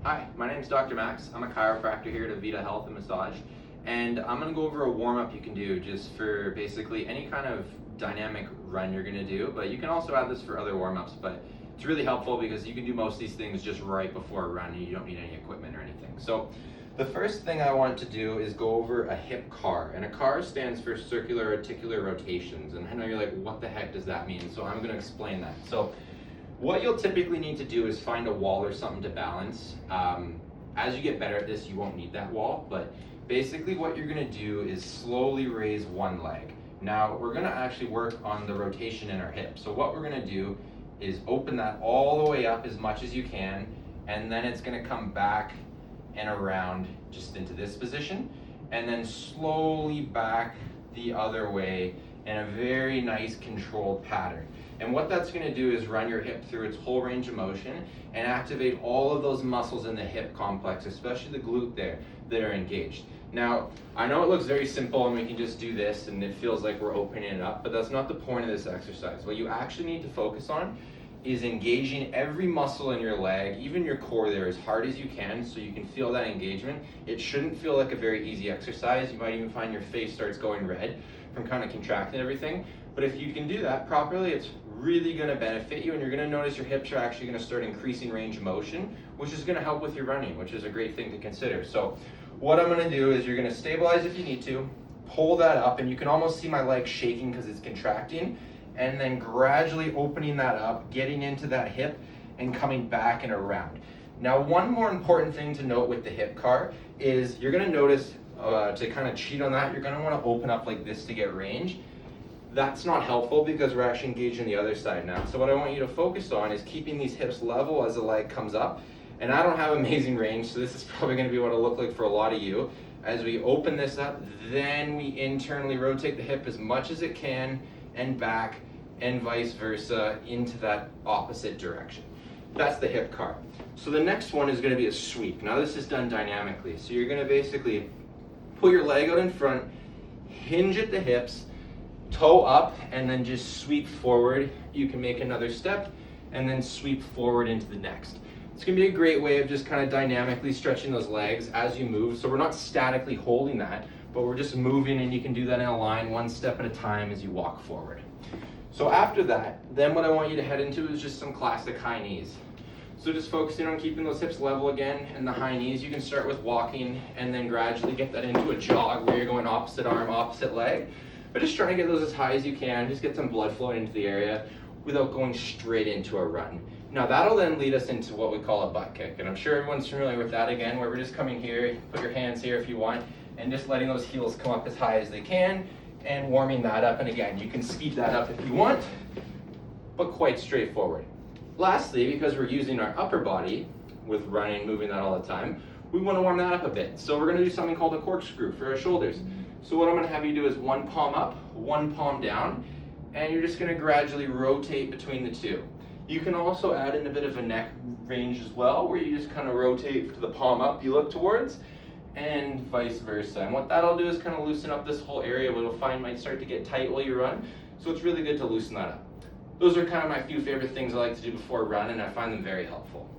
Hi, my name is Dr. Max. I'm a chiropractor here at Avita Health and Massage, and I'm going to go over a warm-up you can do just for basically any kind of dynamic run you're going to do, but you can also add this for other warm-ups, but it's really helpful because you can do most of these things just right before a run and you don't need any equipment or anything. So the first thing I want to do is go over a hip CAR, and a CAR stands for circular articular rotations, and I know you're like, what the heck does that mean? So I'm going to explain that. So what you'll typically need to do is find a wall or something to balance. As you get better at this, you won't need that wall, but basically what you're gonna do is slowly raise one leg. Now, we're gonna actually work on the rotation in our hip. So what we're gonna do is open that all the way up as much as you can, and then it's gonna come back and around just into this position, and then slowly back the other way in a very nice controlled pattern. And what that's going to do is run your hip through its whole range of motion and activate all of those muscles in the hip complex, especially the glute there, that are engaged. Now, I know it looks very simple and we can just do this and it feels like we're opening it up, but that's not the point of this exercise. What you actually need to focus on is engaging every muscle in your leg, even your core there, as hard as you can so you can feel that engagement. It shouldn't feel like a very easy exercise. You might even find your face starts going red from kind of contracting everything. But if you can do that properly, it's really going to benefit you, and you're going to notice your hips are actually going to start increasing range of motion, which is going to help with your running, which is a great thing to consider. So what I'm going to do is you're going to stabilize if you need to, pull that up, and you can almost see my leg shaking because it's contracting, and then gradually opening that up, getting into that hip, and coming back and around. Now, one more important thing to note with the hip CAR is you're going to notice to kind of cheat on that, you're going to want to open up like this to get range. That's not helpful because we're actually engaging the other side now. So what I want you to focus on is keeping these hips level as the leg comes up. And I don't have amazing range, so this is probably going to be what it'll look like for a lot of you. As we open this up, then we internally rotate the hip as much as it can and back and vice versa into that opposite direction. That's the hip CAR. So the next one is going to be a sweep. Now this is done dynamically. So you're going to basically put your leg out in front, hinge at the hips, toe up, and then just sweep forward. You can make another step and then sweep forward into the next. It's going to be a great way of just kind of dynamically stretching those legs as you move. So we're not statically holding that, but we're just moving, and you can do that in a line one step at a time as you walk forward. So after that, then what I want you to head into is just some classic high knees. So just focusing on keeping those hips level again and the high knees. You can start with walking and then gradually get that into a jog where you're going opposite arm, opposite leg. But just trying to get those as high as you can, just get some blood flowing into the area without going straight into a run. Now that'll then lead us into what we call a butt kick, and I'm sure everyone's familiar with that again, where we're just coming here, put your hands here if you want, and just letting those heels come up as high as they can, and warming that up. And again, you can speed that up if you want, but quite straightforward. Lastly, because we're using our upper body with running, moving that all the time, we want to warm that up a bit. So we're going to do something called a corkscrew for our shoulders. So what I'm going to have you do is one palm up, one palm down, and you're just going to gradually rotate between the two. You can also add in a bit of a neck range as well, where you just kind of rotate to the palm up you look towards, and vice versa. And what that'll do is kind of loosen up this whole area, what you'll find might start to get tight while you run. So it's really good to loosen that up. Those are kind of my few favorite things I like to do before a run, and I find them very helpful.